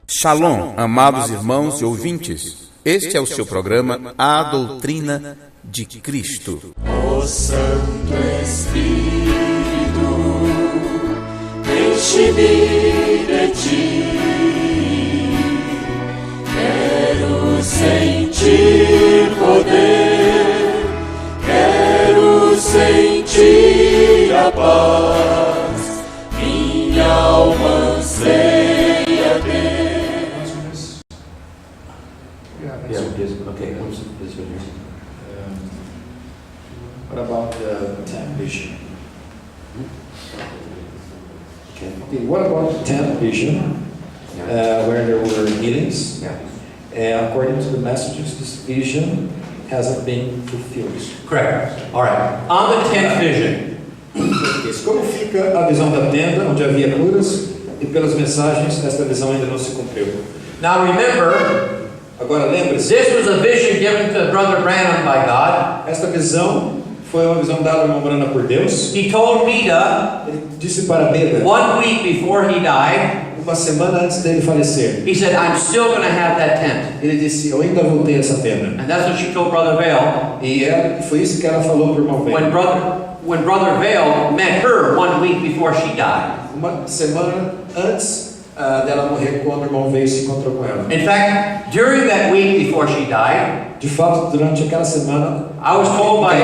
Shalom, amados irmãos e ouvintes. Este é o seu programa A Doutrina de Cristo. Ó Santo Espírito, enche-me de ti. Quero sentir poder, quero sentir a paz. Minha alma anseia Deus. Okay. What about the 10th vision? Okay. What about the 10th vision, where there were healings? According to the messages, this vision hasn't been fulfilled. Correct. All right. On the 10th vision. Como fica a visão da tenda, onde havia curas, e pelas mensagens, esta visão ainda não se cumpriu. Now remember, agora lembre-se, this was a vision given to Brother Branham by God. Esta visão foi uma visão dada ao irmão Branham por Deus. He told Beda, ele disse para Beda, 1 week before he died, uma semana antes dele falecer, he said, I'm still going to have that tent. Ele disse, eu ainda vou ter essa tenda. And that's what she told Brother Vail. E foi isso que ela falou para o irmão Vail. When Brother Vail met her 1 week before she died. Uma semana antes dela morrer, quando o irmão Vail se encontrou com ela. In fact, during that week before she died, de fato, durante aquela semana, I was told by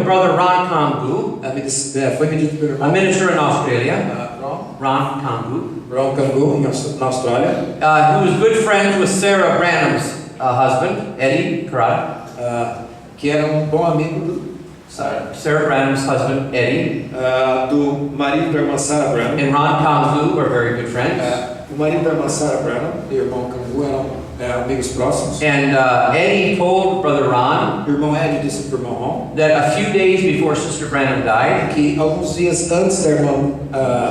Brother Ron Kangu, foi me dito pelo irmão, a minister in Australia, Ron Kangu, na Austrália, who was good friends with Sarah Branham's husband, Eddie Karate, que era bom amigo do Sarah Branham's husband, Eddie, do marido da irmã Sarah Branham, and Ron Kangu were very good friends. O marido da irmã Sarah Branham e o irmão Kangu eram amigos próximos. And Eddie told Brother Ron, o irmão Eddie disse para o irmão Ron, that a few days before Sister Branham died, que alguns dias antes da irmã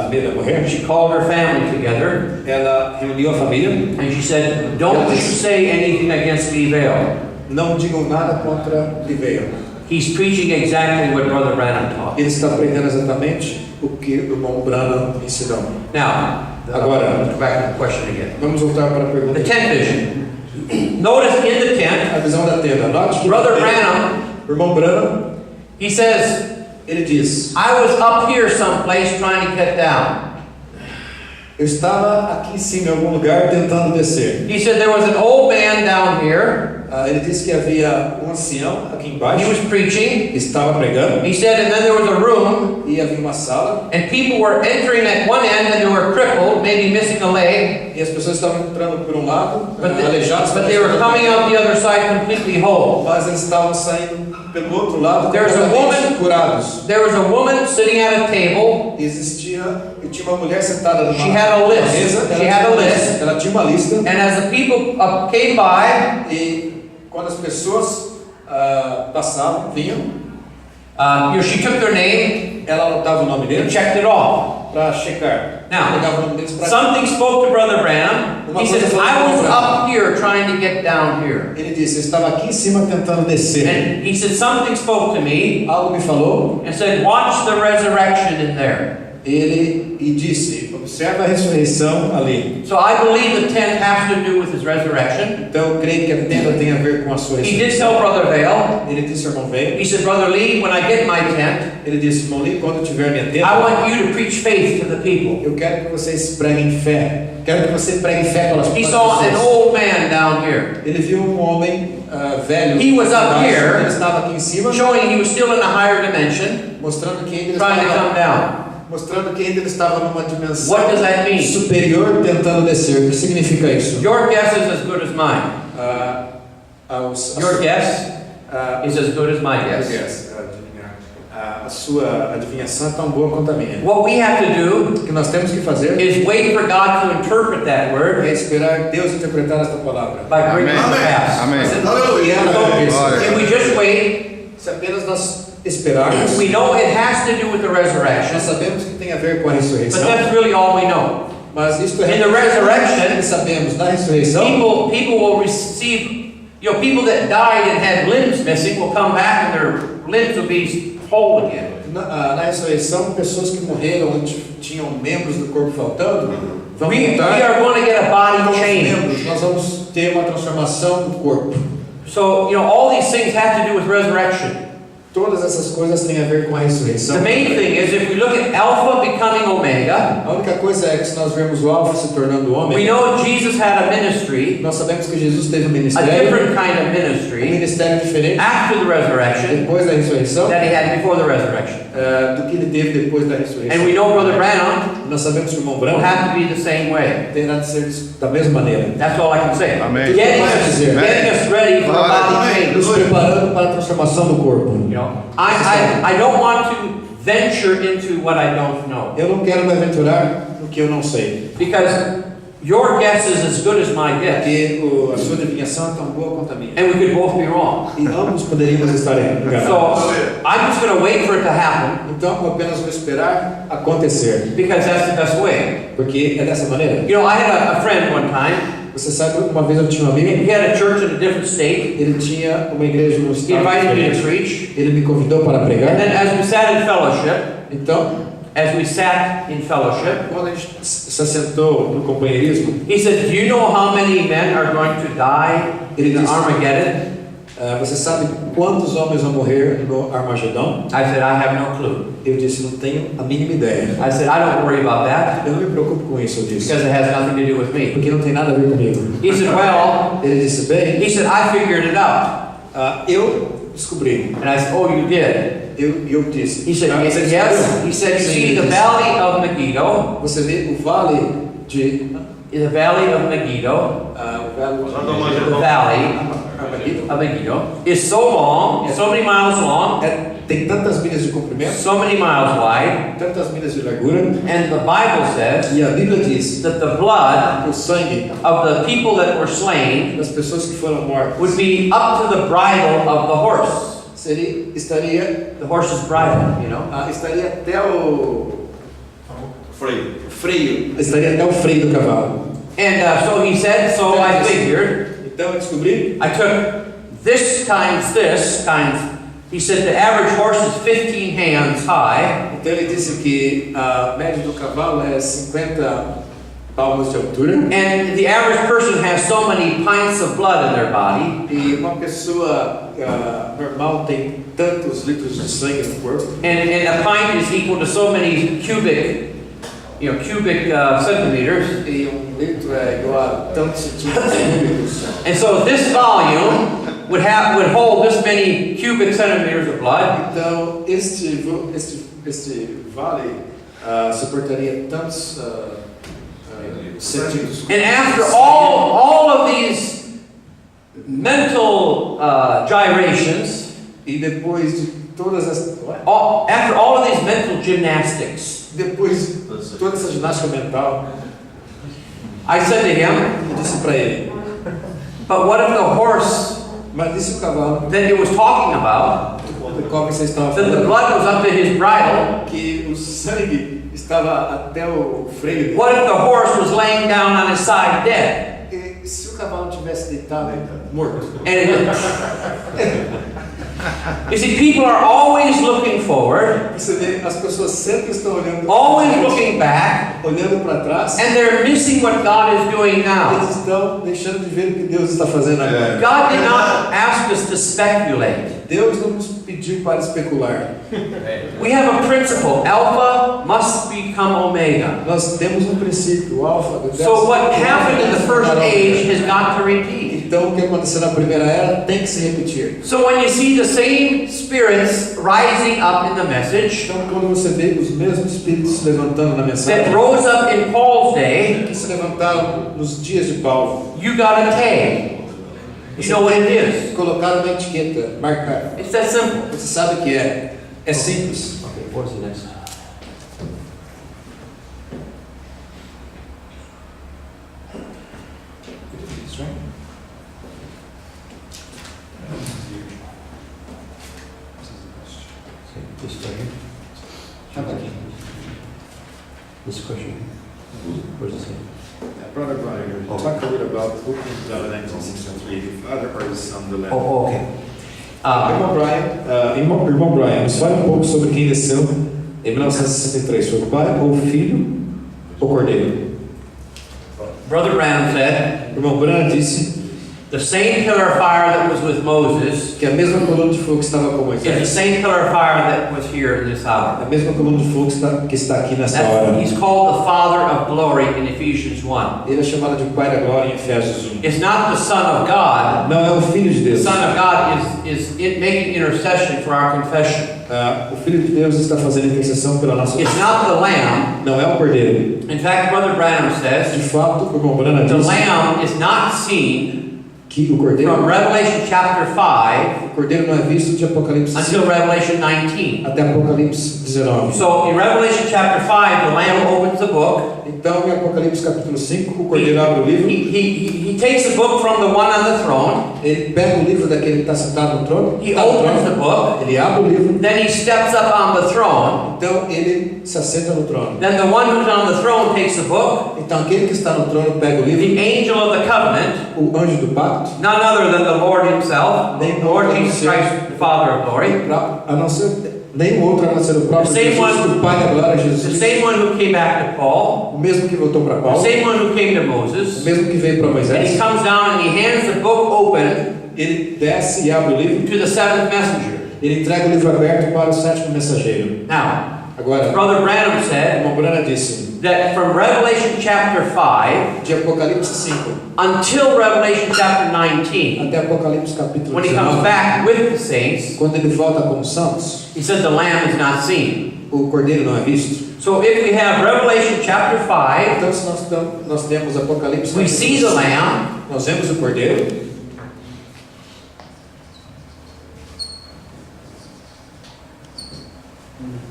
Beda morrer, she called her family together. Ela reuniu a família. And she said, "Don't you say anything against Lee Vail. Não digam nada contra Lee Vail. He's preaching exactly what Brother Branham taught." Ele está pregando exatamente o que o irmão Branham ensinou. Now, agora, let's go back to the question again. Vamos voltar para a pergunta. The tent vision. Notice in the tent, a visão da tenda. Note Brother Branham, o irmão Branham, he says, ele diz, I was up here someplace trying to get down. Eu estava aqui em cima em algum lugar tentando descer. He said there was an old man down here. Ele disse que havia ancião aqui embaixo. He was preaching. Estava pregando. He said, and then there was a room. E havia uma sala. And people were entering at one end and they were crippled, maybe missing a leg. E as pessoas estavam entrando por lado, aleijados. But they were coming out the other side completely whole. Mas eles estavam saindo pelo outro lado, curados. There was a woman sitting at a table. Tinha uma mulher sentada numa She had a list. mesa. She had a list. Ela tinha uma lista. And as the people came by, e quando as pessoas passavam, vinham, she took their name. Ela anotava o nome deles. And checked it off. Para checar. Now, something spoke to Brother Branham. He says, I was up here trying to get down here. Ele disse, eu estava aqui em cima tentando descer. And he said, something spoke to me. Algo me falou. And said, watch the resurrection in there. Ele disse, observa a ressurreição ali. So I believe the tent has to do with his resurrection. Então eu creio que a tenda tem a ver com a sua ressurreição. He did tell Brother Vail. Ele disse ao irmão veio. He said, Brother Lee, when I get my tent, Ele disse, irmão Lee, quando eu tiver minha tenda, I want you to preach faith to the people. eu quero que vocês preguem fé. Quero que você pregue fé pelas He pessoas. saw an old man down here, Ele viu um homem velho. He was up embaixo, here, ele estava aqui em cima, showing he was still in a higher dimension, mostrando que ainda ele trying to estava, come down. mostrando que ainda ele estava numa dimensão What does that mean? superior, tentando descer. O que significa isso? Your guess is as good as mine. Your guess is as good as my guess. A sua adivinhação é tão boa quanto a minha. What we have to do O que nós temos que fazer is wait for God to interpret that word é esperar Deus interpretar esta palavra. by bringing it to pass. Amém. E ela vai acontecer. If we just wait, Se apenas nós esperarmos, we know it has to do with the resurrection, nós sabemos que tem a ver com a but ressurreição. that's really all we know. Mas isto In the resurrection, sabemos da ressurreição. people will receive, people that died and had limbs missing will come back and their limbs will be whole again. Na ressurreição, pessoas que morreram onde tinham membros do corpo faltando vão We voltar. are going to get a body Novos change. membros, nós vamos ter uma transformação do corpo. So, all these things have to do with resurrection. Todas essas coisas têm a ver com a ressurreição. The main thing is if we look at Alpha becoming Omega, A única coisa é que se nós vemos o alfa se tornando we homem, know Jesus had a ministry, nós sabemos que Jesus teve um a ministério, different kind of ministry, ministério diferente after the resurrection depois da ressurreição that he had before the resurrection. do que ele teve depois da And ressurreição. we know Brother Branham Nós sabemos que o irmão will Branco have to be the same way. terá de ser da mesma maneira. That's all I can say. Amém. Getting us ready for a body change. Nos preparando para a transformação do corpo. I don't want to venture into what I don't know. Eu não quero me aventurar no que eu não sei. Because your guess is as good as my guess. Porque a sua adivinhação é tão boa quanto a minha. And we could both be wrong. E ambos poderíamos estar enganados. So I'm just going to wait for it to happen Então, eu apenas vou esperar acontecer. because that's the best way. Porque é dessa maneira. I had a friend one time. Você sabe, uma vez eu tinha um amigo, He had a church in a different state. ele tinha uma igreja no He estado invited me to diferente. preach. Ele me convidou para And pregar. then as we sat in fellowship, Então, quando a gente se assentou no companheirismo, he said, do you know how many men are going to die in the Armageddon? você sabe quantos homens vão morrer no Armagedão? I said, I have no clue. Eu disse, não tenho a mínima ideia. I said, I don't worry about that Eu não me preocupo com isso, eu disse. because it has nothing to do with me. Porque não tem nada a ver comigo. He said, well, Ele disse, bem, I figured it out. eu descobri. And I said, oh, you did? Eu disse. He said, Você yes. descobriu? He said, you Sim, see ele the disse. valley of Megiddo, Você vê o vale de... the valley of Megiddo, the valley of Megiddo is so long, so many miles long, tem tantas milhas de comprimento, so many miles wide, tantas milhas de largura, and the Bible says e a Bíblia diz that the blood que o sangue of the people that were slain das pessoas que foram mortas would be up to the bridle of the horse. estaria The horse's bridle, estaria até o freio, estaria até o freio do cavalo. And so he said, so I figured, Então eu descobri, I took this times, he said the average horse is 15 hands high, então ele disse que a média do cavalo é 50 palmos de altura. and the average person has so many pints of blood in their body, E uma pessoa normal tem tantos litros de sangue no corpo. and a pint is equal to so many cubic centimeters. E litro é igual a tantos centímetros cúbicos. And so this volume would hold this many cubic centimeters of blood. Então este vale suportaria tantos centímetros. And after all of these mental gyrations, E depois de todas as after all of these mental gymnastics, depois de toda essa ginástica mental, I said to him, eu disse para ele, but what if the horse mas disse o cavalo that it was talking about, do qual você estava that the falando, blood was up to his bridle, que o sangue estava até o freio dele. what if the horse was laying down on his side dead? E se o cavalo tivesse deitado morto? And you see, people are always looking forward, Você vê, as pessoas sempre estão olhando, always looking back, olhando para trás. and they're missing what God is doing now. Eles estão deixando de ver o que Deus está fazendo agora. God did not ask us to speculate. Deus não nos pediu para especular. We have a principle. Alpha must become omega. Nós temos um princípio, o alfa. So what happened in the first age has got to repeat. Então o que aconteceu na primeira era tem que se repetir. So when you see the same spirits rising up in the message, Então quando você vê os mesmos espíritos se levantando na mensagem, that rose up in Paul's day, que se levantaram nos dias de Paulo, you got a tag. You know what it is. colocaram uma etiqueta, marcaram. It's that simple. Você sabe o que é? É simples. Okay, what's the next? This right here. How about you? This question. Where's this? Brother Brian, talk a little about who comes down and the Father or the Son, the Lamb. Oh, okay. Irmão Brian, nos fale um pouco sobre quem desceu em 1963. Foi o Pai, ou o Filho, ou o Cordeiro? Brother Branham said, O irmão Branham disse the same pillar of fire that was with Moses que a mesma coluna de fogo que estava com is the Moisés, same pillar of fire that was here in this hour. a mesma coluna de fogo que está aqui nessa hora. He's called the Father of Glory in Ephesians 1. Ele é chamado de Pai da Glória em Efésios 1. It's not the Son of God. Não é o Filho de The Deus. Son of God is making intercession for our confession. O Filho de Deus está fazendo intercessão pela nossa It's not the Lamb. Não é o Cordeiro. In fact, Brother Branham De says fato, o irmão Branham the disse Lamb is not seen que o Cordeiro, from Revelation chapter 5 o Cordeiro não é visto de Apocalipse 5 until Revelation 19. até Apocalipse 19. So in Revelation chapter 5, the Lamb opens the book. Então, em Apocalipse capítulo 5, o Cordeiro abre o livro. He takes the book from the one on the throne. Ele pega o livro daquele que está sentado no trono. He opens the book. Ele abre o livro. Then he steps up on the throne. Então, ele se assenta no trono. Then the one who's on the throne takes the book. Então, aquele que está no trono pega o The livro. angel of the covenant, O anjo do pacto, none other than the Lord himself, the Lord Jesus Christ, the Father of glory. a não ser nenhum outro a não ser o próprio The same Jesus, one- o Pai da glória, The Jesus. same one who came back to Paul. O mesmo que voltou para The Paulo. same one who came to O Moses. mesmo que veio para And he Moisés. comes down and he hands the book open Ele desce e abre o livro. to the seventh messenger. Ele entrega o livro aberto para o sétimo mensageiro. Now, Agora, Brother Branham o said irmão Branham disse, that from Revelation chapter 5 de Apocalipse 5 until Revelation chapter 19, até Apocalipse capítulo when he comes 19, back with the saints, quando ele volta com os santos, he said the Lamb is not seen. o Cordeiro não é visto. So if we have Revelation chapter 5, Então, se nós temos Apocalipse we capítulo see the 5, Lamb, nós vemos o Cordeiro.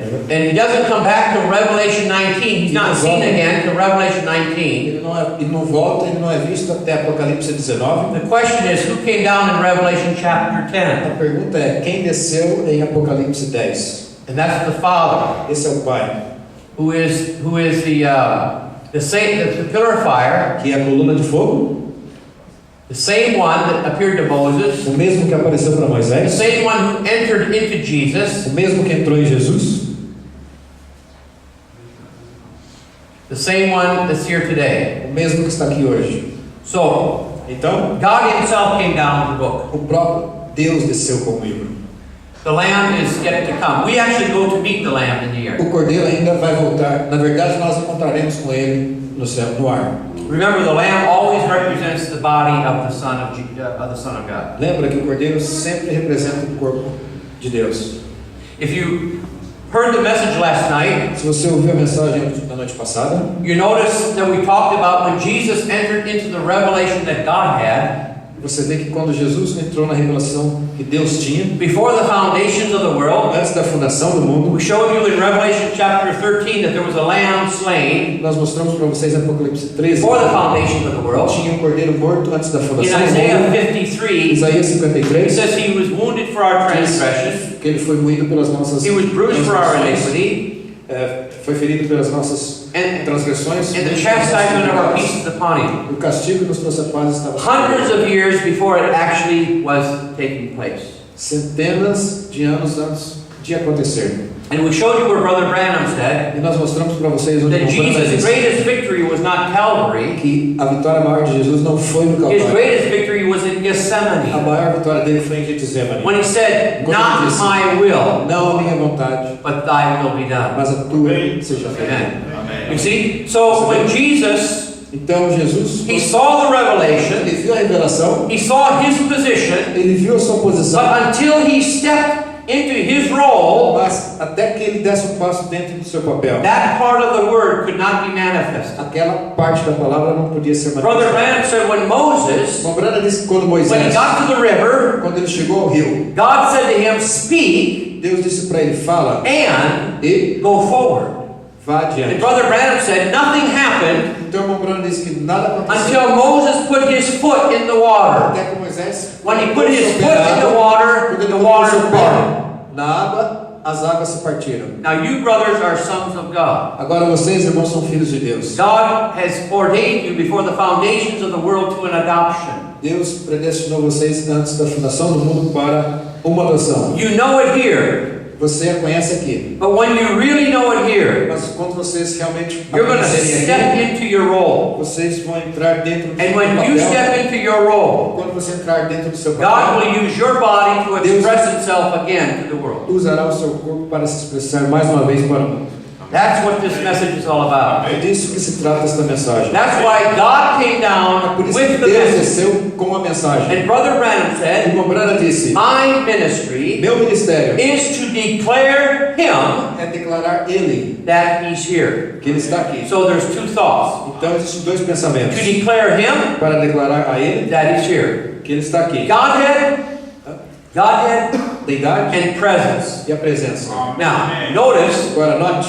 and he doesn't come back to Revelation 19. He's not seen again to Revelation 19. Ele não volta, ele não é visto até Apocalipse 19. The question is, who came down in Revelation chapter 10? A pergunta é, quem desceu em Apocalipse 10? And that's the Father, Esse é o Pai, who is the pillar of fire, que é a coluna de fogo, the same one that appeared to Moses, o mesmo que apareceu para the Moisés, same one who entered into Jesus, o mesmo que entrou em Jesus, the same one that's here today. o mesmo que está aqui hoje. So, Então, God himself came down with the book. o próprio Deus desceu com o livro. The Lamb is yet to come. We actually go to meet the Lamb in the air. O Cordeiro ainda vai voltar. Na verdade, nós encontraremos com ele no céu, no ar. Remember, the Lamb always represents the body of the Son of God. Lembra que o Cordeiro sempre representa o corpo de Deus. If you heard the message last night, Se você ouviu a mensagem da noite passada, you notice that we talked about when Jesus entered into the revelation that God had, você vê que quando Jesus entrou na revelação que Deus tinha, before the foundations of the world, antes da fundação do mundo, we showed you in Revelation chapter 13 that there was a lamb slain nós mostramos para vocês em Apocalipse 13, before the foundations of the world. tinha um cordeiro morto antes da In fundação do Isaiah mundo. 53, Isaías it 53, says he was wounded for our transgressions, que ele foi moído pelas nossas he was bruised for our transgressões, iniquity, foi ferido pelas nossas and transgressões, the chastisement of our peace is upon him. o castigo que nos trouxe a paz estava sobre ele. Hundreds of years before it actually was taking place. Centenas de anos antes de acontecer. And we showed you where Brother Branham said E nós mostramos para vocês onde that Jesus' greatest victory was not Calvary. que a vitória maior de Jesus não foi no His Calvário. greatest victory was in A Gethsemane. maior vitória dele foi em Getsemane. When he said, Quando ele not disse, my will, não a minha vontade, but thy will be done. mas a tua seja feita. Amen. You see? So when Jesus, Então Jesus, he saw the revelation, ele viu a revelação, he saw his position, ele viu a sua posição, but until he stepped into his role, mas até que ele desse um passo dentro do seu papel, that part of the word could not be manifested. aquela parte da palavra não podia ser Brother manifestada. Branham said when Moses, Brana disse que quando when he Moisés, got to the river, quando ele chegou ao rio, God said to him, speak Deus disse para ele, fala and e go forward. vá And adiante. Brother Branham said nothing happened Então o Brana disse que nada aconteceu until Moses put his foot in the water. até que Moisés, When he put his colocou foot o pé in na the água, water, quando ele the colocou water seu pé parted. na água, as águas se partiram. Now you brothers are sons of God. Agora vocês, irmãos, são filhos de Deus. God has ordained you before the foundations of the world to an adoption. Deus predestinou vocês antes da fundação do mundo para uma adoção. You know it here, Você a conhece aqui, but when you really know it here, mas quando vocês realmente you're going to aparecerem step aqui, into your role. vocês vão entrar dentro do And seu when you papel. step into your role, Quando você entrar dentro do seu God papel, will use your body to express itself again to the world. usará o seu corpo para se expressar mais uma vez para o mundo. That's what this message is all about. É disso que se trata esta mensagem. That's why God came down Por isso with que the Deus message. desceu com a mensagem. And Brother Branham E said, o Brana disse, my ministry meu ministério is to declare Him é declarar Ele, that He's here. que Ele está aqui. So there's two thoughts. Então existem dois pensamentos. To declare Him Para declarar a Ele that He's here. que Ele está aqui. Godhead Deidade and presence. e a presença. Now, notice, Agora note,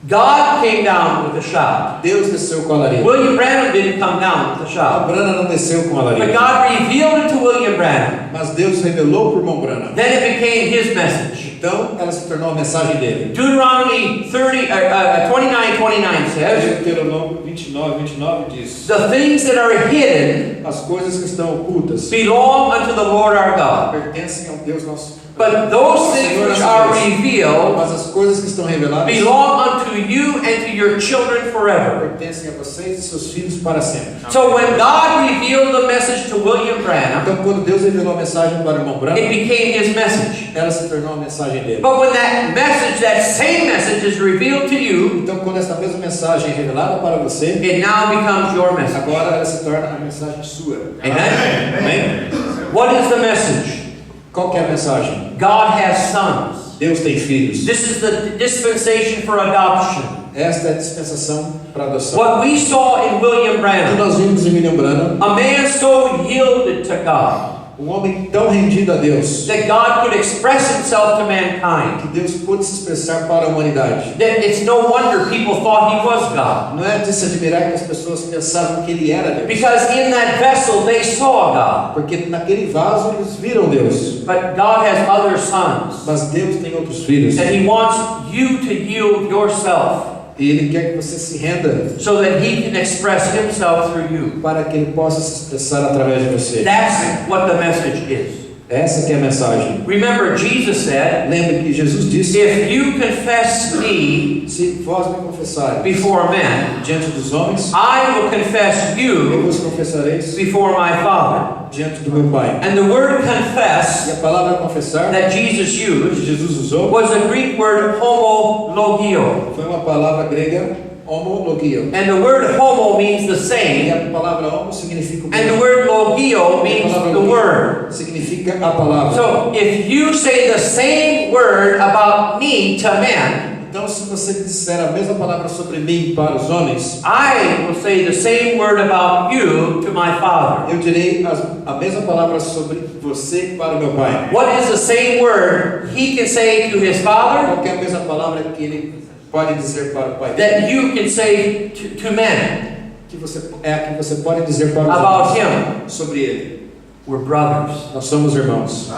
God came down with a shout. Deus desceu com a larica. William Branham didn't come down with a A shout. Brana não desceu com a But larica. God revealed it to William Branham. Mas Deus revelou para o irmão Brana. Then it became His message. Então ela se tornou a mensagem dele. Deuteronomy 29:29 says, Deuteronômio 29 diz: the things that are hidden as coisas que estão ocultas belong unto the Lord our God. pertencem ao Deus nosso. But those things which are revealed Mas as coisas que estão reveladas belong unto you and to your children forever. pertencem a vocês e seus filhos para sempre. So when God revealed the message to William Branham, Então quando Deus revelou a mensagem para o irmão Branham, it became His message. ela se tornou a mensagem dele. But when that same message is revealed to you, Então quando essa mesma mensagem é revelada para você, it now becomes your message. agora ela se torna a mensagem sua. Amen? Amém? What is the message? Qual que é a mensagem? God has sons. Deus tem filhos. This is the dispensation for adoption. Esta é a dispensação para adoção. What we saw in William O que Branham, nós vimos em William Branham, a man so yielded to God um homem tão rendido a Deus, that God could express Himself to mankind. que Deus pôde se expressar para a humanidade. That it's no wonder people thought He was God. Não é de se admirar que as pessoas pensavam que ele era Deus, Because in that vessel they saw God. porque naquele vaso eles viram Deus. But God has other sons. Mas Deus tem outros filhos And He wants you to yield yourself e Ele quer que você se renda so that He can express Himself through you. para que Ele possa se expressar através de você. That's what the message is. Essa que é a mensagem. Remember, Jesus said, Lembre que Jesus disse: if you confess me se vós me confessarem before men, diante dos homens, I will confess eu you vos confessareis before my Father. diante do meu Pai. And the word E confess a palavra confessar that Jesus que used Jesus usou was a Greek word homologio. foi uma palavra grega, homologio. And the word homo means the E same, a palavra homo significa o and the mesmo. word logio means the word. Significa a palavra. So if you say the same word about me to men, Então, se você disser a mesma palavra sobre mim para os homens, I will say the same word about you to my Father. eu direi a mesma palavra sobre você para o meu Pai. What is the same word He can say to His Father Qual que é a mesma palavra que ele pode dizer para o Pai? that you can say to men Que você, é a que você pode dizer para os about homens Him? sobre ele. We're brothers. Nós somos irmãos.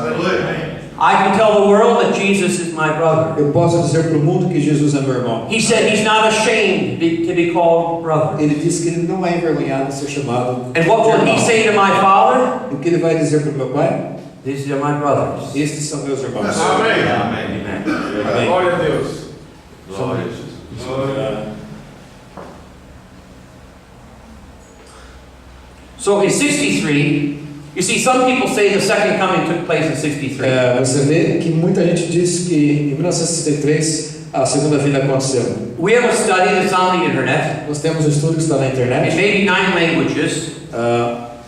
I can tell the world that Jesus is my brother. Eu posso dizer para o mundo que Jesus é meu irmão. He said He's not ashamed to be called brother. Ele disse que ele não é envergonhado de ser chamado And what de will He irmão. say to my Father? E o que ele vai dizer para o meu Pai? These are my brothers. Estes são meus irmãos. Amém. Amém. Glória a Deus. Glória a Jesus. So in 63, you see, some people say the second coming took place in 63. Você vê que muita gente diz que em 1963 a segunda vinda aconteceu. We have a study that's on the internet. Nós temos um estudo que está na It internet, may be 9 languages.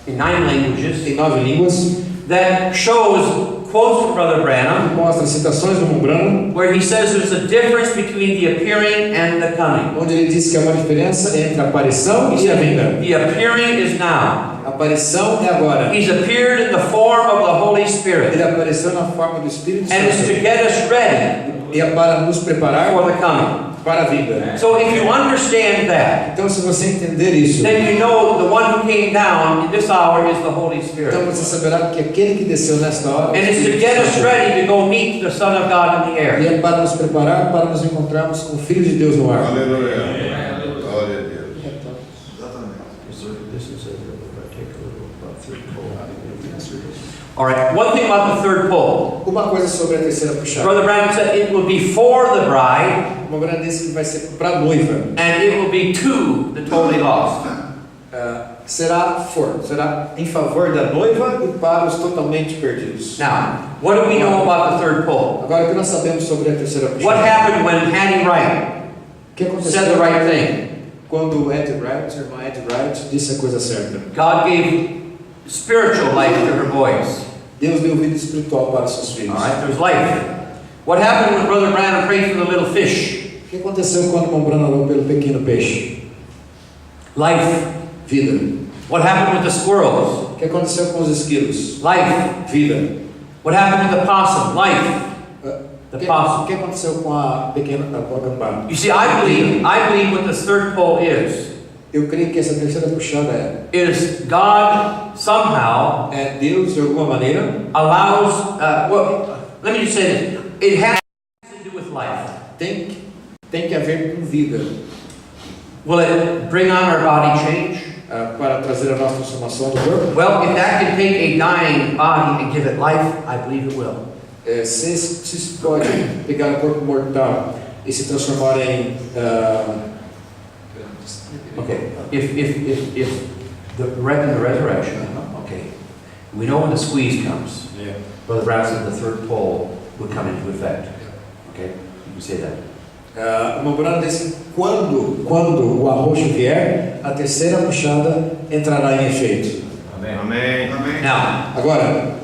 In 9 languages. em 9 línguas, That shows quotes from Brother Branham, que mostra citações do irmão Branham, where he says there's a difference between the appearing and the coming. onde ele diz que há uma diferença entre a aparição e a vinda. The appearing is now. A aparição é agora. He's appeared in the form of the Holy Spirit, Ele apareceu na forma do Espírito and it's to Santo. get us ready E é para nos preparar for the coming. para a vinda. So if you understand that, Então, se você entender isso, then you know the one who came down in this hour is the Holy então Spirit. você saberá que aquele que desceu nesta hora And it's to get us ready to go meet the Son of God in the e air. é para nos preparar para nos encontrarmos com o Filho de Deus no ar. Aleluia. Glória a Deus. Alright, one thing about the third pole. Uma coisa sobre a terceira puxada. Brother Branham said it will be for the bride, O irmão Branham disse que vai ser para a noiva. and it will be to the totally lost. Será em favor da noiva e para os totalmente perdidos. Now, what do we know about the third pole? Agora, o que nós sabemos sobre a terceira puxada? What happened when Hattie Wright O que aconteceu said the right thing? quando o Ed Wright, a irmã Ed Wright, disse a coisa certa? God gave spiritual life to her boys. Deus deu vida espiritual para seus filhos. Alright, there's life. What happened when Brother Branham prayed for the little fish? O que aconteceu quando o irmão Branham orou pelo pequeno peixe? Life. Vida. What happened with the squirrels? O que aconteceu com os esquilos? Life. Vida. What happened with the possum? Life. O The que possum. aconteceu com a pequena gambá? You see, I believe what this third pole is Eu creio que essa terceira puxada is God somehow é Deus de alguma maneira allows, well, let me just say this. It has to do with life. tem que haver com vida Will it bring on our body change? para trazer a nossa transformação do corpo. Well, if that can take a dying body and give it life, I believe it will. Se pode pegar o corpo mortal e se transformar em Okay. If the resurrection, okay. We know when the squeeze comes. Yeah. Brother Brown said the third pole would come into effect. Okay, you can say that. O irmão Branham disse quando o arroxo vier, a terceira puxada entrará em efeito. Amém. Amém. Now, Agora,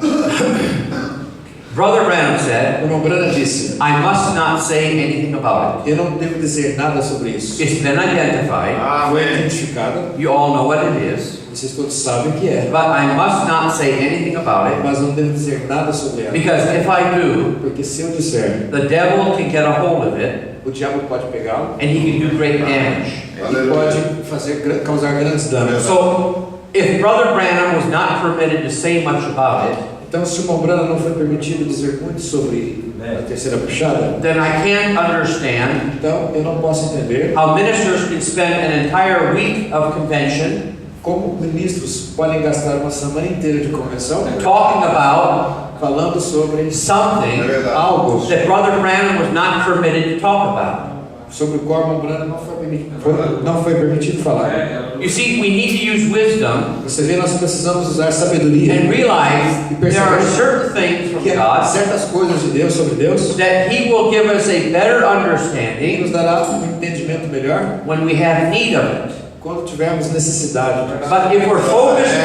Brother Branham o said, irmão Branham disse: I must not say anything about it. eu não devo dizer nada sobre isso. It's been identified. Foi Amém. identificada, You all know what it is. vocês todos sabem o que é, But I must not say anything about it. mas não devo dizer nada sobre ela, Because if I do, porque se eu disser, the devil can get a hold of it o diabo pode pegá-lo and he can do great damage. e pode causar grandes danos. So, if Brother Branham was not permitted to say much about it, Então, se o irmão Branham não foi permitido dizer muito sobre a terceira puxada, then I can't understand então eu não posso entender how ministers can spend an entire week of convention como ministros podem gastar uma semana inteira de convenção talking about falando sobre something algo that Brother Branham was not permitted to talk about. sobre o qual o irmão Branham não foi permitido falar. You see, we need to use wisdom Você vê, nós precisamos usar sabedoria and realize there are certain things from que há God certas coisas de Deus sobre Deus that He will give us a better que understanding nos dará um entendimento melhor when we have need of it. quando tivermos necessidade. But if we're focused,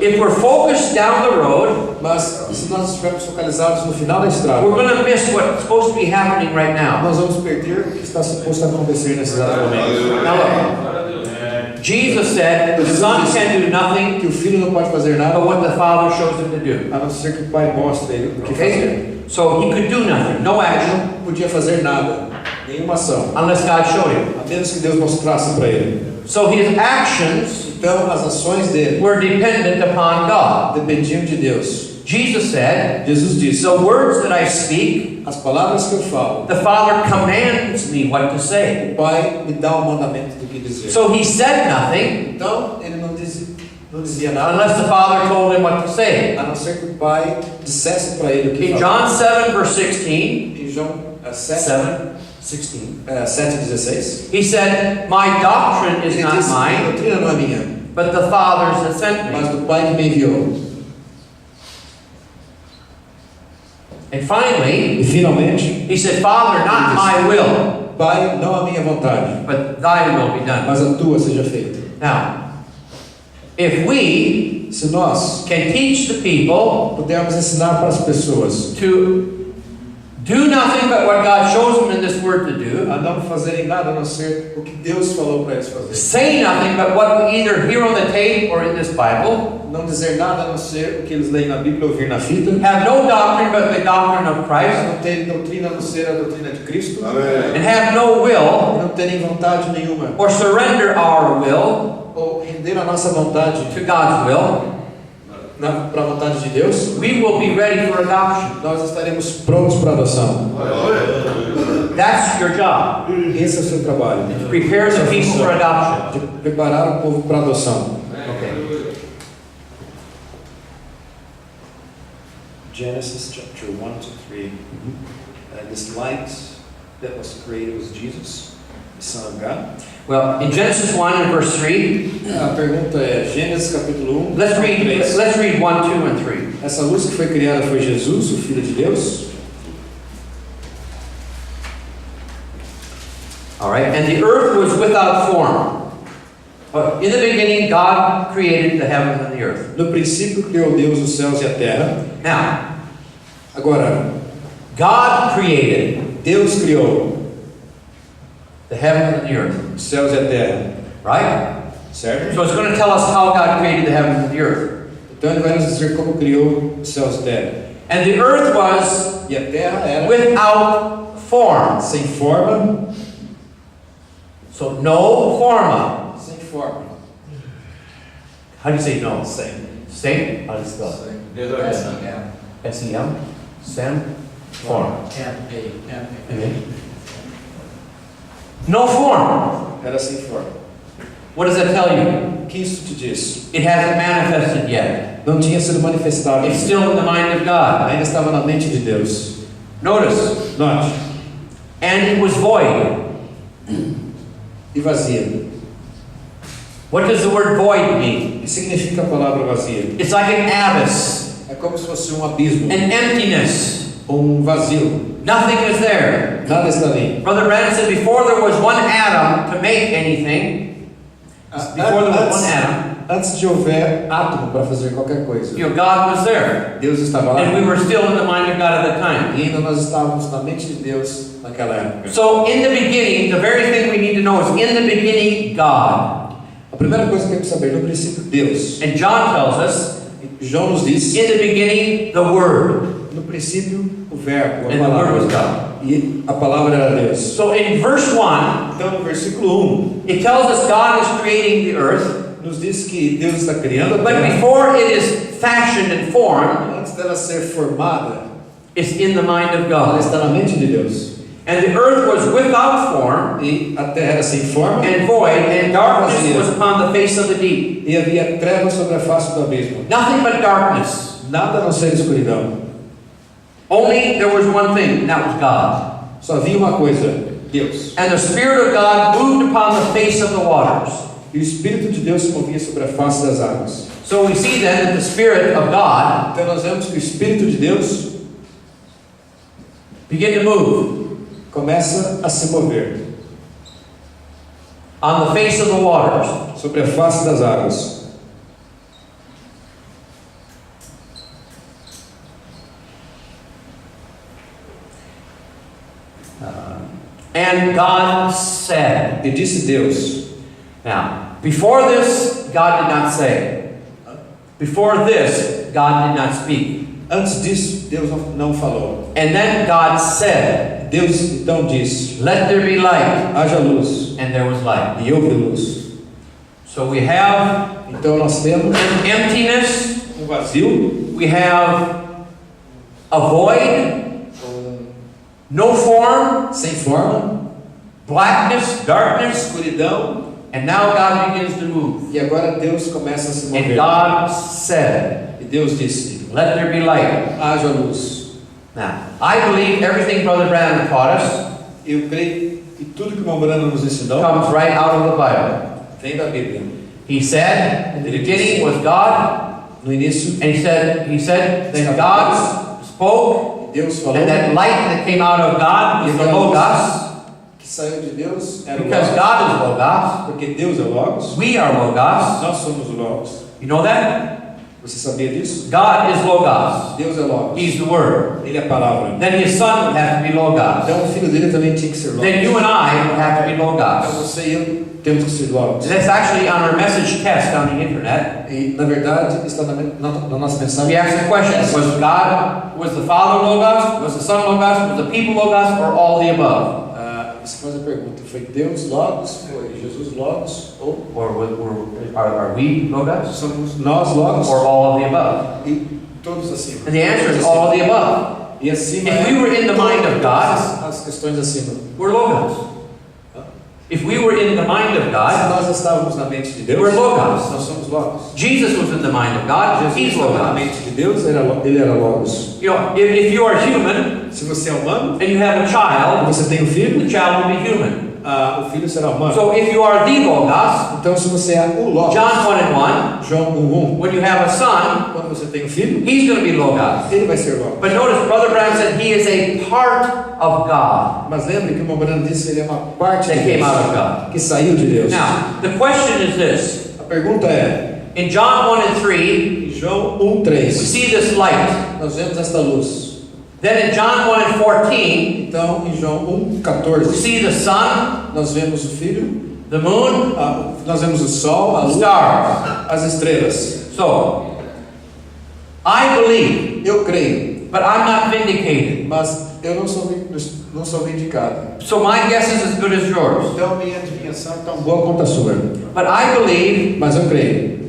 if we're focused down the road, Mas se nós estivermos focalizados no final da estrada, we're going to miss what's supposed to be happening right now. nós vamos perder o que está suposto a acontecer nesse exato momento. Now look, Jesus said the Son can do nothing Que o filho não pode fazer nada but what the Father shows him to do. a não ser que o pai mostre ele o que fazer. Okay? So he could do nothing, no Ele action, não podia fazer nada, nenhuma ação, unless God showed him. a menos que Deus mostrasse para ele. So his actions Então, as ações dele were dependent upon God. dependiam de Deus. Jesus said, Jesus disse: the words that I speak, as palavras que eu falo, the Father commands me what to say. o pai me dá o mandamento do que dizer. So he said nothing, Então, ele não disse Não dizia nada, unless the Father told him what to say. a não ser que o Pai dissesse para ele o que In falar. John 7, verse 16, Em João 7:16, he said, "My doctrine is ele not disse: a mine, doutrina não é minha, but the Father's that sent mas me." do Pai que me enviou. And finally, E finalmente, he said, "Father, not my will, Pai, não a minha vontade, but thy will be done." mas a tua seja feita. Now, if we Se nós can teach the people pudermos ensinar para as pessoas to do nothing but what God shows them in this word to do, a não fazerem nada a não ser o que Deus falou para eles fazerem, say nothing but what we either hear on the tape or in this Bible, não dizer nada a não ser o que eles leem na Bíblia ou ouvir na fita, have no doctrine but the doctrine of Christ, não terem doutrina a não ser a doutrina de Cristo, Amém. and have no will não terem vontade nenhuma, or surrender our will ou render a nossa vontade to God's will, para a vontade de Deus, we will be ready for adoption. nós estaremos prontos para a adoção. That's your job, Esse é o seu trabalho, to prepare the people for adoption. de preparar o povo para a adoção. Okay. Genesis chapter 1 to 3. This light that was created was Jesus, the Son of God. Well, in Genesis 1 and verse 3, A pergunta é Gênesis capítulo 1. let's read 3. 1, 2, and 3. Essa luz que foi criada foi Jesus, o Filho de Deus. All right, and the earth was without form. In the beginning, God created the heavens and the earth. No princípio criou Deus os céus e a terra. Now, Agora, God created Deus criou the heavens and the earth, os céus e a terra, right? certo? So it's going to tell us how God created the heavens and the earth. Então ele vai nos dizer como criou os céus e a terra. And the earth was E a terra era without form. sem forma, So no forma. sem forma. How do you say no? Sem. Sem? How do you spell it? S-E-M? Sem? Form. Okay. No form. Era sem forma. What does that tell you? O que isso te diz? It hasn't manifested yet. Não tinha sido manifestado. It's still in the mind of God. Ainda estava na mente de Deus. Notice. Note. And it was void. E vazia. What does the word void mean? O que significa a palavra vazia? It's like an abyss, É como se fosse abismo, an emptiness. vazio. Nothing is there. Nada está ali. Brother Brandon said before there was one atom to make anything, before there was one atom, Antes de houver átomo para fazer qualquer coisa, God was there. Deus estava lá. And we were still in the mind of God at the time. E ainda nós estávamos na mente de Deus naquela época. So in the beginning, the very thing we need to know is in the beginning, God. A primeira coisa que temos que saber, no princípio, Deus. And John tells us, João nos diz, in the beginning, the Word. no princípio, o verbo, a And the Word was palavra. God. E a palavra era Deus. So in verse 1, Então, no versículo 1, it tells us God is creating the earth, nos diz que Deus está criando a but terra. before it is fashioned and formed, Antes dela ser formada, it's in the mind of ela God. está na mente de Deus. And the earth was without form E a terra era sem forma, and void, and darkness was upon the face of the deep. e havia trevas sobre a face do abismo. Nothing but darkness. Nada a não ser escuridão. Only there was one thing, and that was God. Só havia uma coisa, Deus. And the Spirit of God moved upon the face of the waters. E o Espírito de Deus se movia sobre a face das águas. So we see then that the Spirit of God Então nós vemos que o Espírito de Deus began to move começa a se mover on the face of the waters. sobre a face das águas. And God said. E disse Deus. Now, before this, God did not say. Before this, God did not speak. Antes disso, Deus não falou. And then God said, Deus então disse: let there be light. haja luz. And there was light. E houve luz. So we have Então nós temos emptiness. vazio, We have a void. No form. sem forma, Blackness, darkness. escuridão, And now God begins to move. E agora Deus começa a se mover. And God said, E Deus disse: let there be light. haja luz. Now, I believe everything Brother Branham taught us Eu creio que tudo que o irmão Branham nos ensinou comes right out of the Bible. vem da Bíblia. He said, in the beginning was God, No início, and he said, then God spoke, Deus falou, and that light that came out of God is the Logos, que saiu de Deus era o because Logos, God is Logos, porque Deus é Logos, we are Logos. nós somos o Logos. You know that? Você sabia disso? God is Logos. Deus é Logos. He's the Word. Ele é a palavra. Then His Son would have to be Logos. Então o filho dele também tinha que ser Logos. Then you and I would have to be Então Logos. você e eu temos que ser Logos. That's actually on our message test on the internet. E na verdade está na nossa mensagem. We ask the question, was the Father Logos, was the Son Logos, was the people Logos, or all the above? Você faz a pergunta: foi Deus Logos? Foi Jesus Logos? Ou Are we Logos? somos nós Logos? Or all of the above? E todos acima. And the answer is all of the above. E acima If we were in the mind of God, as questões acima. we're Logos. If we were in the mind of Se God, nós estávamos na mente de Deus, we're Logos. nós somos Logos. Jesus was in the mind of God, He's Jesus estava na Logos. mente de Deus, ele era Logos. You know, if you are human Se você é humano, and you have a e child, você tem um the filho, child will be human. o filho será humano. So if you are the Logos, Então se você é o Logos, John 1:1, João 1:1, when you have a son, quando você tem um filho, he's going to be Logos. ele vai ser Logos. But notice, Brother Branham said he is a part of God Mas lembre que o irmão Branham disse que ele é uma parte de that came Deus, out of God. que saiu de Deus. Now, the question is this. A pergunta é, In John 1 and 3, em João we 1:3, see this light. nós vemos esta luz. Then in John 1 and 14, Então em João we 1:14, see the sun, nós vemos o filho, the moon, nós vemos o sol, a the lua, stars. as estrelas. So, I believe, Eu creio, but I'm not vindicated. mas eu não sou vindicado. So my guess is as good as yours. Então minha adivinhação é tão boa quanto a sua. But I believe Mas eu creio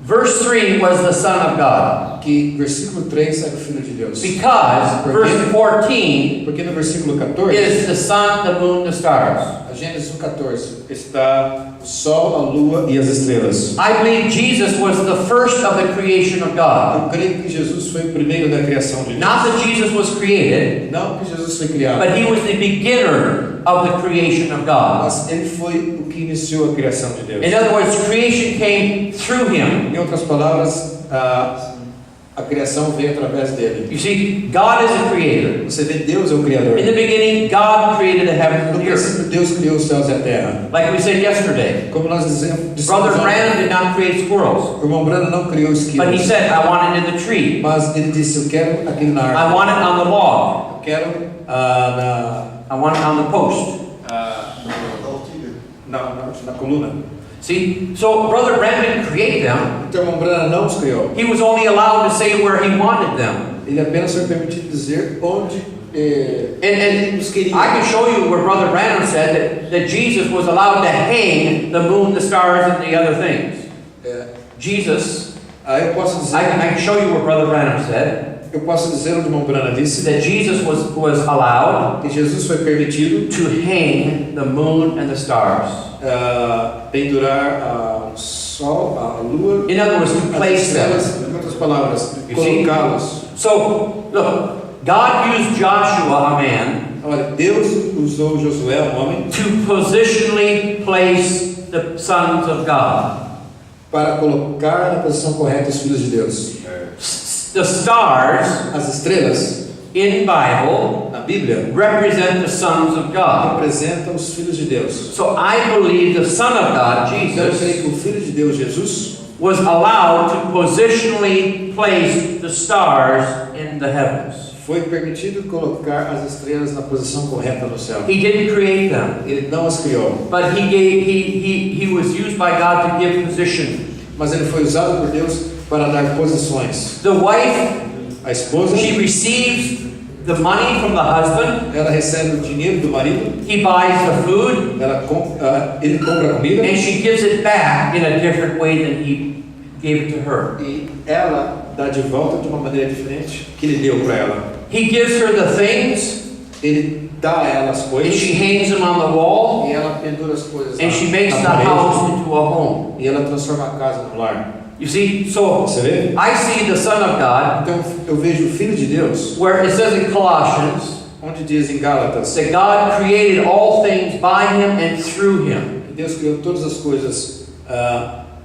verse 3 was the Son of God. que versículo 3 é o Filho de Deus. Because verse 14 Porque no versículo 14, is the sun, the moon, the stars. a Gênesis 1:14, está o sol, a lua e as estrelas. I believe Jesus was the first of the creation of God. Eu creio que Jesus foi o primeiro da criação de Deus. Not that Jesus was created, Não que Jesus foi criado, but He was the beginner of the creation of God. mas ele foi o que iniciou a criação de Deus. In other words, creation came through Him. Em outras palavras, a criação veio através dele. You see, God is a creator. Você vê, Deus é o criador. In the beginning, God created the heavens No and the earth. princípio, Deus criou os céus e a terra. Like we said yesterday, Como nós dissemos Brother ontem, Branham did not create squirrels, o irmão Branham não criou but he esquilos, said, I want it in the tree. mas ele disse: eu quero aquilo na I árvore, want it on the log. eu quero I want it on the post. na coluna. See? So Brother Branham didn't create them. Então o irmão Branham não os criou. He was only allowed to say where he wanted them. Ele apenas foi permitido dizer onde And os queria. I can show you where Brother Branham said that Jesus was allowed to hang the moon, the stars, and the other things. Jesus, Eu posso dizer, I can show you where Brother Branham said eu posso dizer onde o irmão Branham disse that Jesus was allowed que Jesus foi permitido to hang the moon and the stars. pendurar o sol, a lua, In other words, to as place them. estrelas, em outras palavras, You see? colocá-los. So, look, God used Joshua, a man, Olha, Deus usou Josué, um homem, to positionally place the sons of God. para colocar na posição correta os filhos de Deus. The stars As estrelas, in Bible na Bíblia, represent the sons of God. representam os filhos de Deus. So I believe the Son of God, Então eu creio Jesus, que o Filho de Deus, Jesus, was allowed to positionally place the stars in the heavens. foi permitido colocar as estrelas na posição correta no céu. He didn't create them, Ele não as criou, but he was used by God to give position. mas ele foi usado por Deus para dar posições. The wife, A esposa, she receives the money from the husband. ela recebe o dinheiro do marido, He buys the food, ele compra a comida and she gives it back in a different way than he gave it to her. e ela dá de volta de uma maneira diferente que ele deu para ela. He gives her the things, Ele dá a ela as and coisas she hangs them on the wall, e ela pendura as coisas and she na makes the parede, house into a home. e ela transforma a casa num lar. You see, so Você vê? I see the Son of God, Então eu vejo o Filho de Deus, where it says in Colossians onde diz em Gálatas that God created all things by Him and through Him. que Deus criou todas as coisas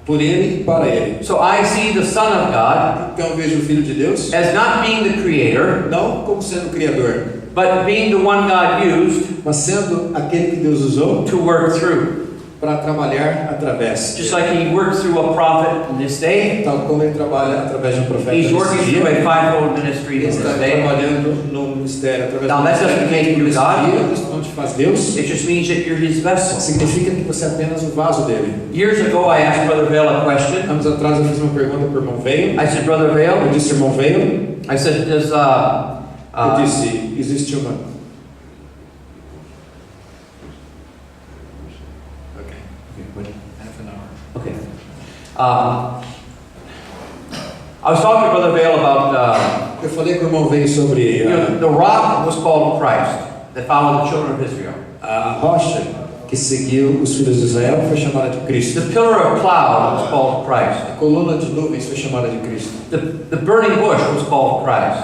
por Ele e para Ele. So I see the Son of God Então eu vejo o Filho de Deus as not being the creator, não como sendo o Criador, but being the one God used mas sendo aquele que Deus usou to work through. para trabalhar através. Just like He worked through a prophet in this day, Tal como Ele trabalha através de um profeta He's working nesse through dia, a fivefold ministry in Ele this está day. trabalhando no ministério através Now, do that doesn't make you nesse God. dia. Isso não te faz Deus. It just means that you're His vessel. Significa que você é apenas o vaso dele. Years ago, I asked Brother Vale a question. Anos atrás eu fiz uma pergunta para o irmão Veio. I said, Brother Eu Vale, disse, irmão Veio, I said, does eu disse, existe uma... Half an hour. okay. I was talking to Brother Vale about Eu falei com o irmão Veio sobre the rock was called Christ that followed the children of Israel. a rocha que seguiu os filhos de Israel, foi chamada de Cristo. The pillar of cloud was called Christ. A coluna de nuvens foi chamada de Cristo. The burning bush was called Christ.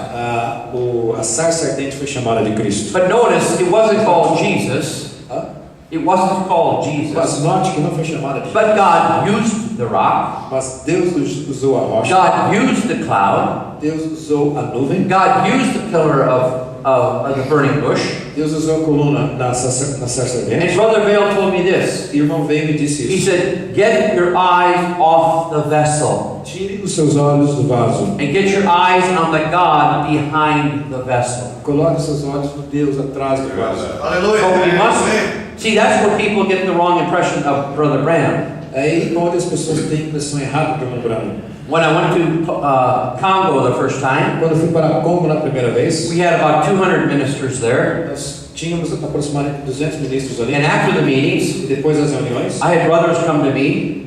A sarça ardente foi chamada de Cristo. But notice, it wasn't called Jesus. Hã? It wasn't called Mas Jesus. note que não foi chamada de But God used the rock. Mas Deus usou a rocha, God used the cloud. Deus usou a nuvem, God used the pillar of the burning bush. Deus usou a coluna na sarça And ardente. Brother Vale told me this. E o irmão Veio e me disse He isso. said, get your eyes off the vessel Tire os seus olhos do vaso. and get your eyes on the God behind the vessel. Coloque os seus olhos no Deus atrás do vaso. Aleluia. So we must Amém. see, that's where people get the wrong impression of Brother Branham. É aí onde as pessoas têm a impressão errada do irmão Branham. When I went to Congo the first time, Quando eu fui para Congo na primeira vez, we had about 200 ministers there. nós tínhamos aproximadamente 200 ministros ali. And after the meetings, E depois das reuniões, I had brothers come to me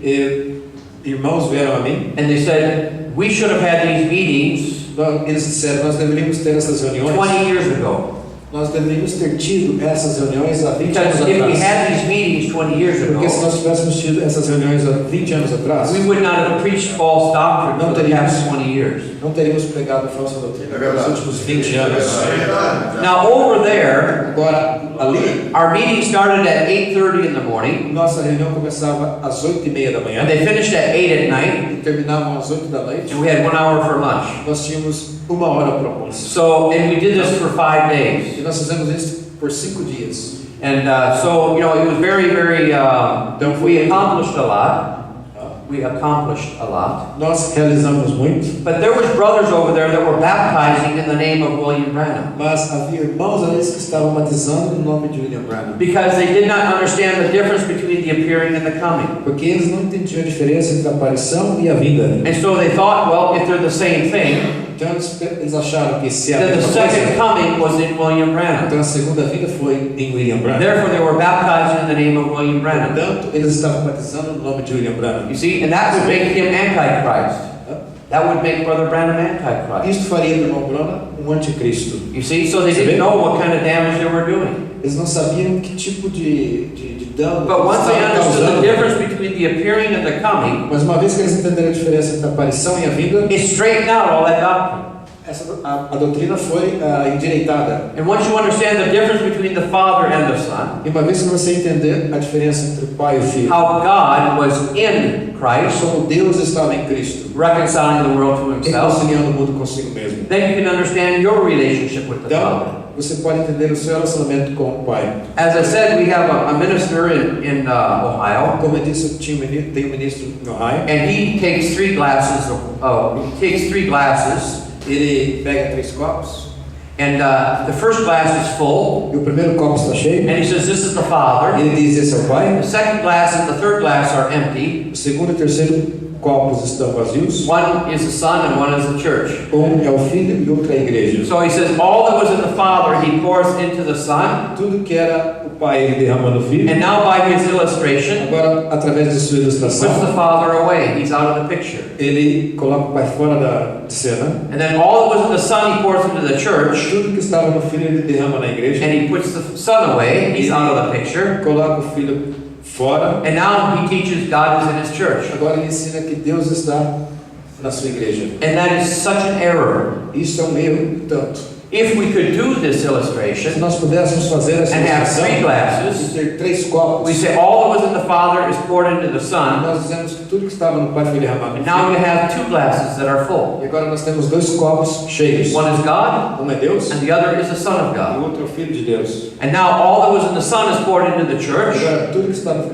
irmãos vieram a mim. and they said, we should have had these meetings Eles disseram, nós deveríamos ter essas reuniões. 20 years ago. Nós deveríamos ter tido essas reuniões há 20 anos Because if we atrás. had these meetings 20 years Porque se ago, nós tivéssemos tido essas reuniões há 20 anos atrás, we would not have preached false doctrine for the past 20 years. não teríamos pregado falsa doutrina É verdade. nos últimos 20 anos. Now over there, Agora, ali, our meeting started at 8:30 in the morning, nossa reunião começava às 8h30 da manhã and they finished at 8 at night, e terminavam às 8 da noite. and we had 1 hour for lunch. Nós tínhamos 1 hora para o almoço. So, and we did this for 5 E days. nós fizemos isso por 5 dias. And so, you know, it was very, very, we accomplished a lot. We accomplished a lot. Nós realizamos muito, But there was brothers over there that were baptizing in the name of William Branham. mas havia irmãos ali que estavam batizando no nome de William Branham. Because they did not understand the difference between the appearing and the coming. Porque eles não entendiam a diferença entre a aparição e a vinda. And so they thought, well, if they're the same thing, Então eles acharam que se a then the mesma second coisa, coming was in William Branham. então a segunda vinda foi em William Branham. Therefore, they were baptizing in the name of William Branham. Portanto, eles estavam batizando no nome de William Branham. You see, and that would make him Antichrist. That would make Brother Branham Antichrist. Isto faria do irmão Branham um anticristo. You see, so they didn't know what kind of damage they were doing. Eles não sabiam que tipo de dano But once they estavam understood the causando. difference between the appearing and the coming, Mas uma vez que eles entenderam a diferença entre a aparição e a vinda, it straightened out all that doctrine. a doutrina foi endireitada. And once you understand the difference between the Father and the Son, E uma vez que você entender a diferença entre o Pai e o Filho, how God was in Christ, como Deus estava em Cristo, reconciling the world to Himself, reconciliando o mundo consigo mesmo. then you can understand your relationship with the Father. Então, você pode entender o seu relacionamento com o Pai. As I said, we have a minister in Ohio, Como eu disse, eu tem um ministro no Ohio. and he takes 3 glasses Ele pega 3 copos. and the first glass is full, E o primeiro copo está cheio. and he says, this is the Father. Ele diz: esse é o Pai. The second glass and the third glass are empty. O segundo e o terceiro copos estão vazios. One is the Son and one is the church. Um é o Filho e outro é a igreja. So he says, all that was in the Father, he pours into the Son. Tudo que era o pai ele derrama no filho. And now by his illustration, Agora, através de sua puts ilustração, the father away. He's out of the picture. ele coloca o pai fora da cena. And then all that was in the son he pours into the church, Tudo que estava no filho ele derrama na igreja. and he puts the son away. He's out of the picture. Coloca o filho fora. And now he teaches God is in his church. Agora ele ensina que Deus está na sua igreja. And that is such an error. Isso é um erro tanto. If we could do this Se illustration nós pudéssemos fazer essa and have three ilustração glasses, e ter 3 copos, we say all that was in the Father is poured into the Son, nós dizemos que tudo que estava no pai foi derramado no and now filho. you have two glasses that are full. E agora nós temos 2 copos cheios. One is God, Um é Deus and the other is the Son of e o God. outro é o Filho de Deus. And now all that was in the Son is poured into the church, Agora tudo que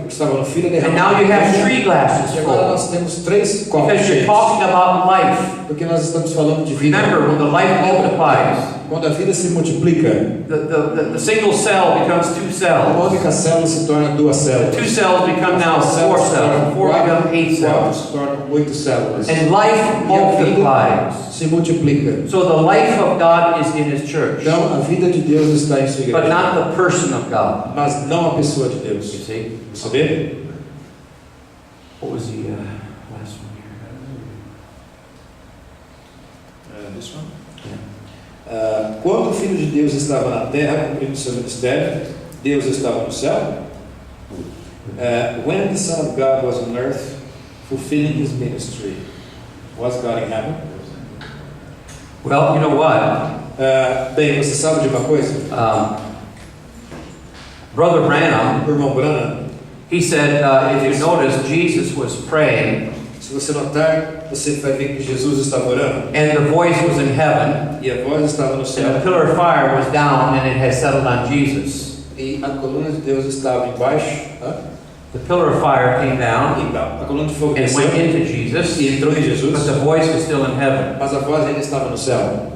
estava no filho é and derramado. now you have three glasses E agora full. nós temos 3 copos Because you're cheios. talking about life. Porque nós estamos falando de vida. Remember, when the life multiplies, Quando a vida se multiplica, the single cell becomes two uma cells. única célula se torna 2 células. Two cells become now As four células se cells. tornam Four become 8 quatro cells. se tornam 8 células. And life E a vida multiplies. se multiplica. So the life of God is in His church, Então a vida de Deus está em sua but igreja, not the person of God. mas não a pessoa de Deus. You see? Saber? What was the last one here? This one? Quando o Filho de Deus estava na terra cumprindo seu ministério, Deus estava no céu. When the Son of God was on earth fulfilling His ministry, was God in heaven? Well, you know what? Bem, você sabe de uma coisa? Brother Branham, O irmão Branham, he said, if you notice, Jesus was praying, se você notar, você vai ver que Jesus estava orando and the voice was in heaven, e a voz estava no and the céu pillar of fire was down, and it had settled on Jesus. e a coluna de Deus estava embaixo. The pillar of fire came down Então, a coluna de fogo and desceu went into Jesus, e entrou em but Jesus, the voice was still in heaven. mas a voz ainda estava no céu.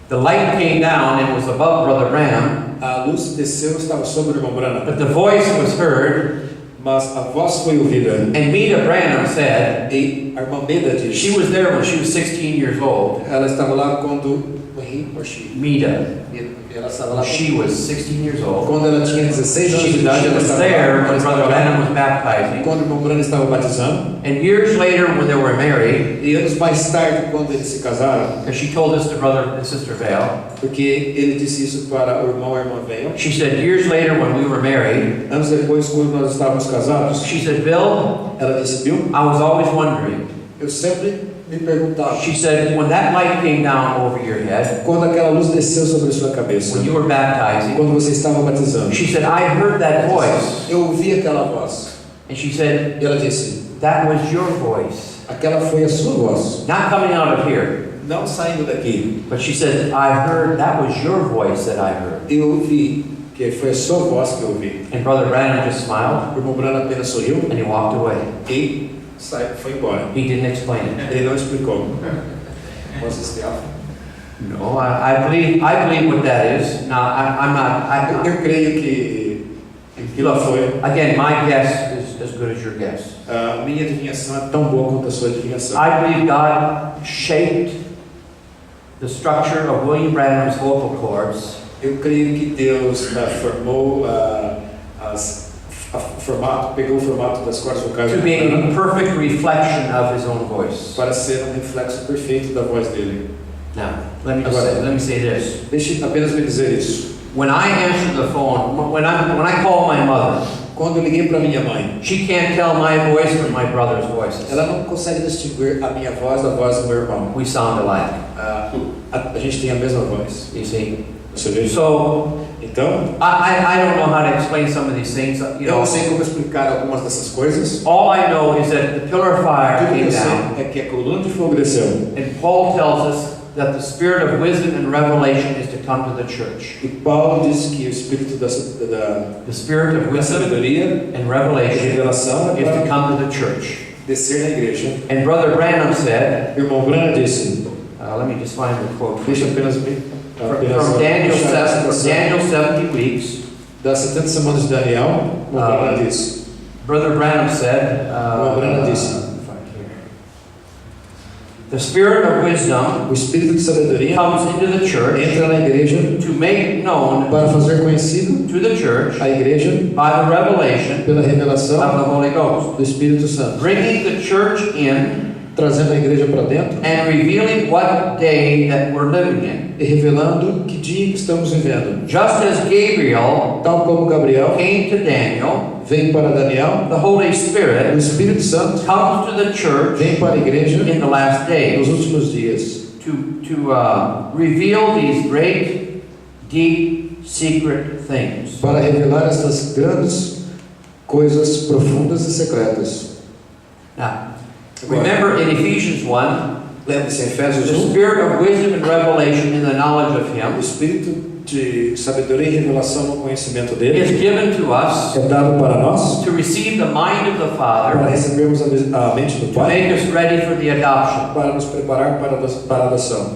The light came down and was above Brother Branham, A luz desceu e estava sobre o irmão Branham, but the voice was heard, mas a voz foi ouvida. and Meta Branham said E a irmã Beda disse, she was there when she was 16 years old. ela estava lá quando Meta, ela estava lá she was 16 years old. quando ela tinha 16 anos de She idade. Ela was estava there lá, when ela estava Brother lá Branham was baptizing. quando o irmão Branham estava batizando. And years later, when they were married, E anos mais tarde, quando eles se casaram, because she told this to Brother and Sister Vale, porque ele disse isso para o irmão e a irmã Veio. she said, years later when we were married, Anos depois, quando nós estávamos casados, she said, Bill, ela disse, Bill, I was always wondering. eu sempre me perguntava, She said, when that light came down over your head, quando aquela luz desceu sobre a sua cabeça, when you were baptizing, quando você estava batizando, she said, I heard that voice. eu ouvi aquela voz. And she said, E ela disse, that was your voice. aquela foi a sua voz, Not coming out of here. não saindo daqui. But she said, I heard, that was your voice that I heard. Eu ouvi, que foi a sua voz que eu ouvi. And Brother Branham just smiled, O irmão Branham apenas sorriu and he walked away. e foi embora. He didn't explain it. Ele não explicou. Was this the alpha? No, I believe what that is. Now, I'm not, Eu creio que lá foi. again, my guess is as good as your guess. A minha adivinhação é tão boa quanto a sua adivinhação. I believe God shaped the structure of William Branham's vocal cords Eu creio que Deus formou formato, pegou o formato das cordas vocais to be a perfect reflection of his own voice. para ser um reflexo perfeito da voz dele. Now, let me say this. Deixe apenas me dizer isso. When I answer the phone, when I call my mother, Quando eu liguei para minha mãe, she can't tell my voice from my brother's voices. ela não consegue distinguir a minha voz da voz do meu irmão. We sound alike. A gente tem a mesma voz. You see? Você vê? So Então, I don't know how to explain some of these things. You eu know, não sei como explicar algumas dessas coisas. all I know is that the pillar of fire Tudo que came eu down, sei é que a coluna de fogo desceu. and Paul tells us that the spirit of wisdom and revelation is to come to the church. E Paulo diz que o espírito da The spirit of wisdom sabedoria and e revelation revelação é is to para come to the church. descer na igreja. And Brother Branham said, O irmão Branham disse, let me just find the quote. deixa apenas From Daniel 70 weeks, das 70 semanas de Daniel, o Branham disse, Brother Branham said, Branham disse, The spirit of wisdom O espírito de sabedoria comes into the church entra na igreja to make known para fazer conhecido to the church a igreja by the revelation pela revelação of the Holy Ghost, do Espírito Santo, bringing the church in trazendo a igreja para dentro and revealing what day that we're living in. e revelando que dia que estamos vivendo. Just as Gabriel Tal como Gabriel came to Daniel, veio para Daniel, the Holy o Spirit Espírito Santo comes to the church vem para a igreja in the last nos days últimos dias to reveal these great, deep, secret things. para revelar estas grandes coisas profundas e secretas. Now, remember in Ephesians 1, Lembre-se em Efésios the 1, spirit of wisdom and revelation in the knowledge of o Him Espírito de sabedoria e revelação no conhecimento dele is given to us é dado para nós to receive the mind of the para Father, recebermos a mente do to Pai, make us ready for the adoption. para nos preparar para a adoção.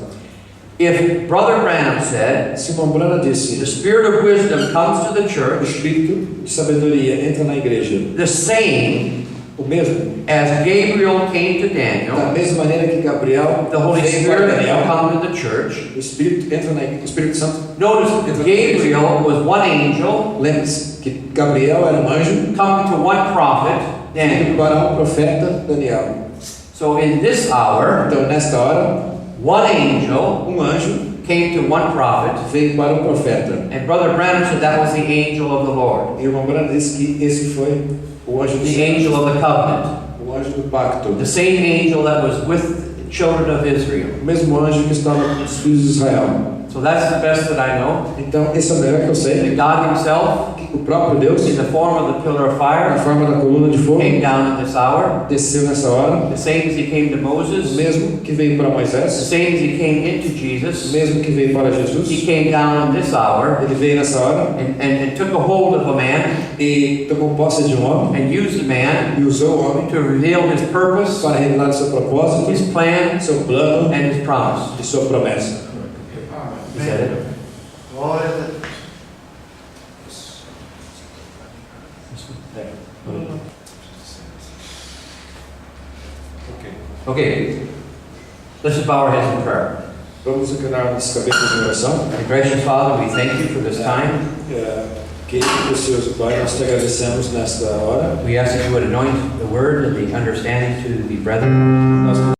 If Brother Branham said, Simão Brana the disse: spirit of wisdom comes to the o church, Espírito de sabedoria entra na igreja, the same o mesmo, as Gabriel came to da Daniel, mesma maneira que Gabriel the Holy veio para Spirit will Daniel, come to the church. o Espírito entra o Espírito Santo. Notice Gabriel was one angel Lembre-se que Gabriel era um anjo coming to one prophet, Daniel. vindo para um profeta, Daniel. So in this hour, Então, nesta hora, one angel um anjo came to one prophet, veio para um profeta. and Brother Branham said that was the angel of the Lord, E o irmão Brana disse que esse foi o anjo do the Senhor, angel of the covenant, o anjo do pacto, the same angel that was with the children of Israel. o mesmo anjo que estava com os filhos de Israel. So that's the best that I know. Então, esse é o melhor que eu sei. That God Himself, Que o próprio Deus, in the form of the pillar of na fire, forma da coluna de fogo, came down in this hour, desceu nessa hora, the same as He came to o Moses, mesmo que veio para the Moisés, same as He came into o Jesus. mesmo que veio para He Jesus. came down in this hour Ele veio nessa hora and took a hold of a man e tomou posse de um homem and used the man e usou o homem to reveal His purpose, para revelar o seu propósito, His plan, seu plano and His promise. e sua promessa. Is that it? Glória a Deus. Okay, let's just bow our heads in prayer. Vamos inclinar nossas cabeças em oração. And gracious Father, we thank You for this time. Querido e precioso Pai, nós te agradecemos nesta hora. We ask that You would anoint the word and the understanding to the brethren. Nós